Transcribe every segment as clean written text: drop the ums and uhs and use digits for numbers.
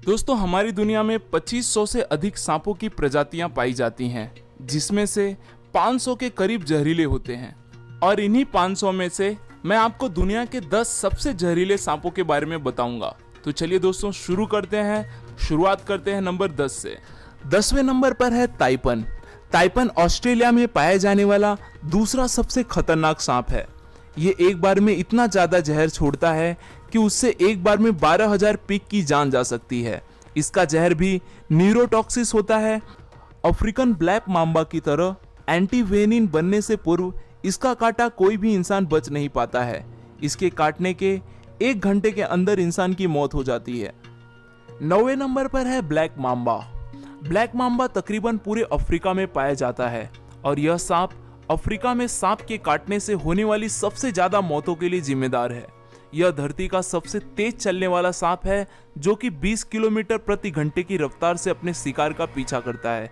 दोस्तों हमारी दुनिया में 2500 से अधिक सांपों की प्रजातियां पाई जाती हैं, जिसमें से 500 के करीब जहरीले होते हैं। और इन्हीं 500 में से मैं आपको दुनिया के 10 सबसे जहरीले सांपों के बारे में बताऊंगा। तो चलिए दोस्तों शुरू करते हैं। शुरुआत करते हैं नंबर 10 से। 10वें नंबर पर है ताइपन। ताइपन ऑस्ट्रेलिया में पाया जाने वाला दूसरा सबसे खतरनाक सांप है। ये एक बार में इतना ज्यादा जहर छोड़ता है कि उससे एक बार में 12,000 पिग की जान जा सकती है। इसका जहर भी न्यूरोटॉक्सिस होता है। अफ्रीकन ब्लैक मांबा की तरह एंटीवेनिन बनने से पूर्व इसका काटा कोई भी इंसान बच नहीं पाता है। इसके काटने के 1 घंटे के अंदर इंसान की मौत हो जाती है। 9वें नंबर पर है ब्लैक मांबा। ब्लैक मांबा तकरीबन पूरे अफ्रीका में पाया जाता है और यह सांप अफ्रीका में सांप के काटने से होने वाली सबसे ज्यादा मौतों के लिए जिम्मेदार है। यह धरती का सबसे तेज चलने वाला सांप है, जो कि 20 किलोमीटर प्रति घंटे की रफ्तार से अपने शिकार का पीछा करता है।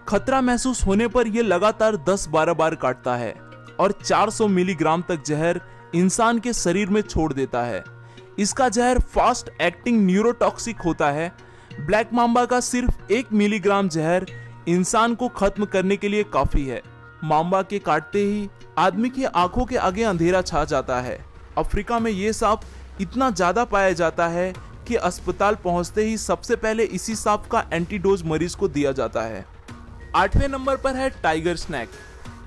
खतरा महसूस होने पर यह लगातार 10-12 बार काटता है और 400 मिलीग्राम तक जहर इंसान के शरीर में छोड़ देता है। इसका जहर फास्ट एक्टिंग न्यूरोटॉक्सिक होता है। ब्लैक मांबा का सिर्फ 1 मिलीग्राम जहर इंसान को खत्म करने के लिए काफी है। मांबा के काटते ही आदमी की आंखों के आगे अंधेरा छा जाता है। अफ्रीका में ये सांप इतना ज्यादा पाया जाता है कि अस्पताल पहुंचते ही सबसे पहले इसी सांप का एंटीडोज मरीज को दिया जाता है। 8वें नंबर पर है टाइगर स्नेक।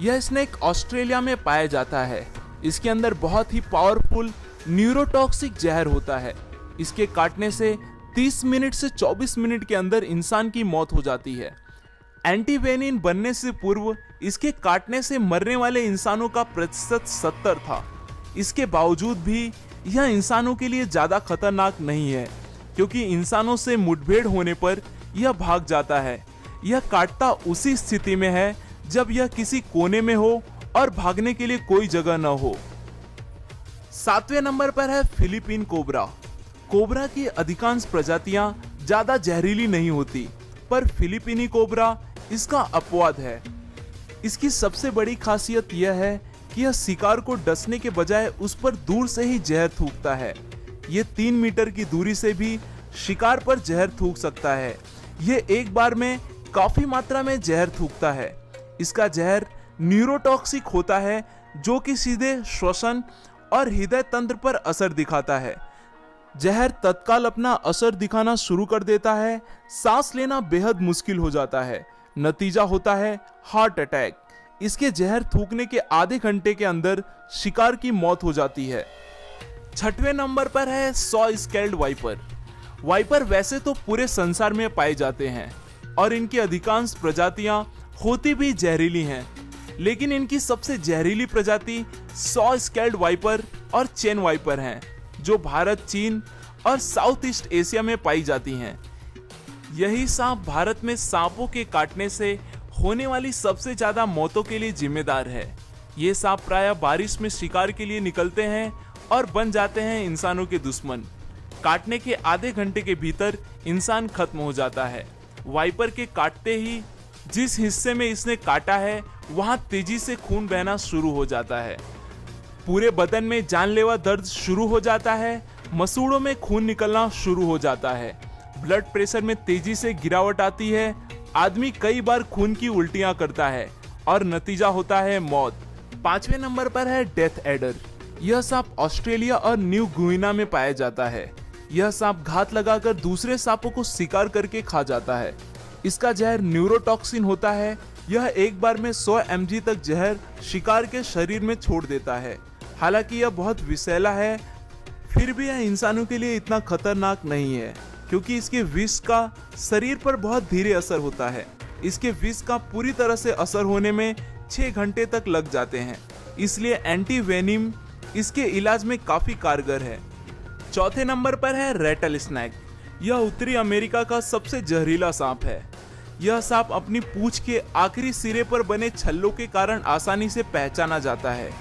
यह स्नेक ऑस्ट्रेलिया में पाया जाता है। इसके अंदर बहुत ही पावरफुल न्यूरोटॉक्सिक जहर होता है। इसके काटने से 30 मिनट से 24 मिनट के अंदर इंसान की मौत हो जाती है। एंटीवेनिन बनने से पूर्व इसके काटने से मरने वाले इंसानों का प्रतिशत 70 था। इसके बावजूद भी यह इंसानों के लिए ज्यादा खतरनाक नहीं है, क्योंकि इंसानों से मुठभेड़ होने पर यह भाग जाता है। यह काटता उसी स्थिति में है जब यह किसी कोने में हो और भागने के लिए कोई जगह न हो। 7वें नंबर पर है फिलीपीन कोबरा। कोबरा की अधिकांश प्रजातियां ज्यादा जहरीली नहीं होती, पर फिलीपीनी कोबरा इसका अपवाद है। इसकी सबसे बड़ी खासियत यह है कि यह शिकार को डसने के बजाय उस पर दूर से ही जहर थूकता है। यह 3 मीटर की दूरी से भी शिकार पर जहर थूक सकता है। यह एक बार में काफी मात्रा में जहर थूकता है। इसका जहर न्यूरोटॉक्सिक होता है, जो कि सीधे श्वसन और हृदय तंत्र पर असर दिखाता है। जहर तत्काल अपना असर दिखाना शुरू कर देता है। सांस लेना बेहद मुश्किल हो जाता है। नतीजा होता है हार्ट अटैक। इसके जहर थूकने के आधे घंटे के अंदर शिकार की मौत हो जाती है। 6वें नंबर पर है सॉ स्केल्ड वाइपर। वाइपर वैसे तो पूरे संसार में पाए जाते हैं और इनकी अधिकांश प्रजातियां होती भी जहरीली हैं, लेकिन इनकी सबसे जहरीली प्रजाति सॉ स्केल्ड वाइपर और चेन वाइपर हैं, जो भारत, चीन और साउथ ईस्ट एशिया में पाई जाती हैं। यही सांप भारत में सांपों के काटने से होने वाली सबसे ज्यादा मौतों के लिए जिम्मेदार है। ये सांप प्रायः बारिश में शिकार के लिए निकलते हैं और बन जाते हैं इंसानों के दुश्मन। काटने के आधे घंटे के भीतर इंसान खत्म हो जाता है। वाइपर के काटते ही जिस हिस्से में इसने काटा है वहां तेजी से खून बहना शुरू हो जाता है। पूरे बदन में जानलेवा दर्द शुरू हो जाता है। मसूड़ों में खून निकलना शुरू हो जाता है। ब्लड प्रेशर में तेजी से गिरावट आती है। आदमी कई बार खून की उल्टियां करता है और नतीजा होता है मौत। 5वें नंबर पर है डेथ एडर। यह सांप ऑस्ट्रेलिया और न्यू गुइना में पाया जाता है। यह सांप घात लगाकर दूसरे सांपों को शिकार करके खा जाता है। इसका जहर न्यूरोटॉक्सिन होता है। यह एक बार में 100 mg तक जहर शिकार के शरीर में छोड़ देता है। हालांकि यह बहुत विषैला है, फिर भी यह इंसानों के लिए इतना खतरनाक नहीं है, क्योंकि इसके विष का शरीर पर बहुत धीरे असर होता है। इसके विष का पूरी तरह से असर होने में 6 घंटे तक लग जाते हैं, इसलिए एंटीवेनिम इसके इलाज में काफी कारगर है। 4थे नंबर पर है रेटल स्नेक। यह उत्तरी अमेरिका का सबसे जहरीला सांप है। यह सांप अपनी पूंछ के आखिरी सिरे पर बने छल्लों के कारण आसानी से पहचाना जाता है।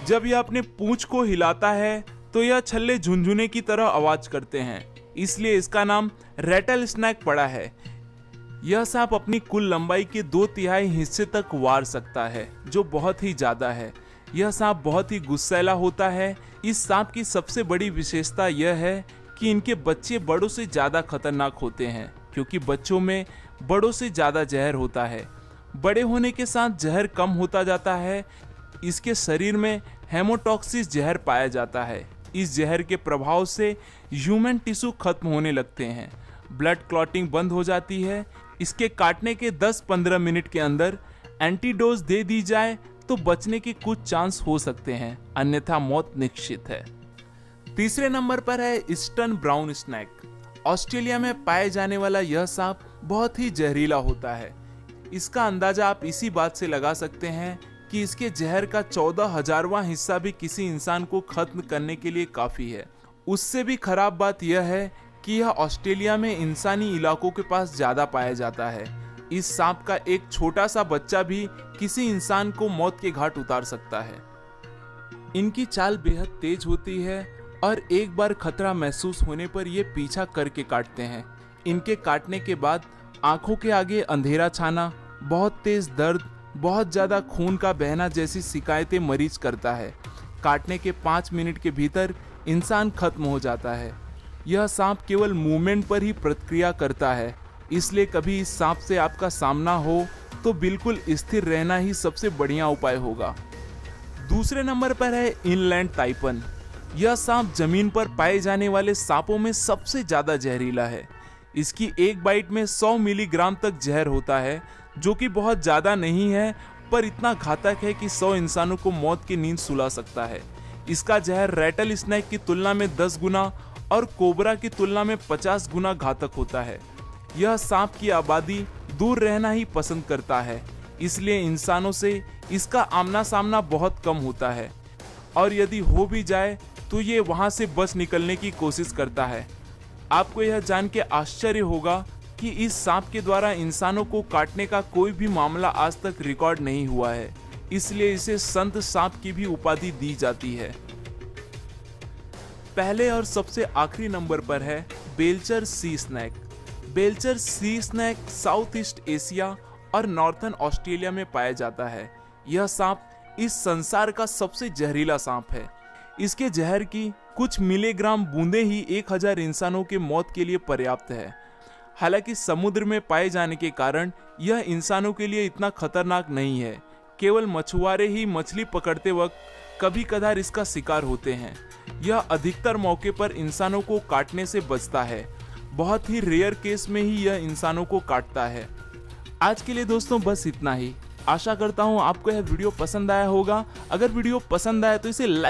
जब यह अपने पूंछ को हिलाता है तो यह छल्ले झुनझुने की तरह आवाज करते हैं, इसलिए इसका नाम रेटल स्नेक पड़ा है। यह सांप अपनी कुल लंबाई के 2/3 हिस्से तक वार सकता है, जो बहुत ही ज्यादा है। यह सांप बहुत ही गुस्सैला होता है। इस सांप की सबसे बड़ी विशेषता यह है कि इनके बच्चे बड़ों से ज़्यादा खतरनाक होते हैं, क्योंकि बच्चों में बड़ों से ज़्यादा जहर होता है। बड़े होने के साथ जहर कम होता जाता है। इसके शरीर में हेमोटॉक्सिस जहर पाया जाता है। इस जहर के प्रभाव से ह्यूमन टिश्यू खत्म होने लगते हैं, ब्लड क्लॉटिंग बंद हो जाती है। इसके काटने के 10-15 मिनट के अंदर एंटीडोज दे दी जाए तो बचने के कुछ चांस हो सकते हैं, अन्यथा मौत निश्चित है। तीसरे नंबर पर है ईस्टर्न ब्राउन स्नेक। ऑस्ट्रेलिया में पाए जाने वाला यह सांप बहुत ही जहरीला होता है। इसका अंदाजा आप इसी बात से लगा सकते हैं कि इसके जहर का 14,000वां हिस्सा भी किसी इंसान को खत्म करने के लिए काफी है। उससे भी खराब बात यह है कि यह ऑस्ट्रेलिया में इंसानी इलाकों के पास ज्यादा पाया जाता है। इस सांप का एक छोटा सा बच्चा भी किसी इंसान को मौत के घाट उतार सकता है। इनकी चाल बेहद तेज होती है और एक बार खतरा महसूस होने पर ये पीछा करके काटते हैं। इनके काटने के बाद आंखों के आगे अंधेरा छाना, बहुत तेज दर्द, बहुत ज्यादा खून का बहना जैसी शिकायतें मरीज करता है। काटने के 5 मिनट के भीतर इंसान खत्म हो जाता है। यह सांप केवल मूवमेंट पर ही प्रतिक्रिया करता है, इसलिए कभी इस सांप से आपका सामना हो तो बिल्कुल स्थिर रहना ही सबसे बढ़िया उपाय होगा। दूसरे नंबर पर है इनलैंड ताइपन। यह सांप जमीन पर पाए जाने वाले सांपों में सबसे ज्यादा जहरीला है। इसकी एक बाइट में 100 मिलीग्राम तक जहर होता है, जो कि बहुत ज्यादा नहीं है, पर इतना घातक है कि 100 इंसानों को मौत की नींद सुला सकता है। इसका जहर रैटल स्नेक की तुलना में 10 गुना और कोबरा की तुलना में 50 गुना घातक होता है। यह सांप की आबादी दूर रहना ही पसंद करता है, इसलिए इंसानों से इसका आमना सामना बहुत कम होता है, और यदि हो भी जाए तो ये वहां से बच निकलने की कोशिश करता है। आपको यह जान के आश्चर्य होगा कि इस सांप के द्वारा इंसानों को काटने का कोई भी मामला आज तक रिकॉर्ड नहीं हुआ है, इसलिए इसे संत सांप की भी उपाधि दी जाती है। पहले और सबसे आखिरी नंबर पर है बेल्चर सी स्नेक। बेल्चर सी स्नेक साउथ ईस्ट एशिया और नॉर्थर्न ऑस्ट्रेलिया में पाया जाता है। यह सांप इस संसार का सबसे जहरीला सांप है। इसके जहर की कुछ मिलीग्राम बूंदें ही 1000 इंसानों के मौत के लिए पर्याप्त है। हालांकि समुद्र में पाए जाने के कारण यह इंसानों के लिए इतना खतरनाक नहीं है। केवल मछुआरे ही मछली पकड़ते वक्त कभी कदार इसका शिकार होते हैं। यह अधिकतर मौके पर इंसानों को काटने से बचता है। बहुत ही रेयर केस में ही यह इंसानों को काटता है। आज के लिए दोस्तों बस इतना ही। आशा करता हूँ आपको यह वीडियो पसंद आया होगा। अगर वीडियो पसंद आया तो इसे लाइक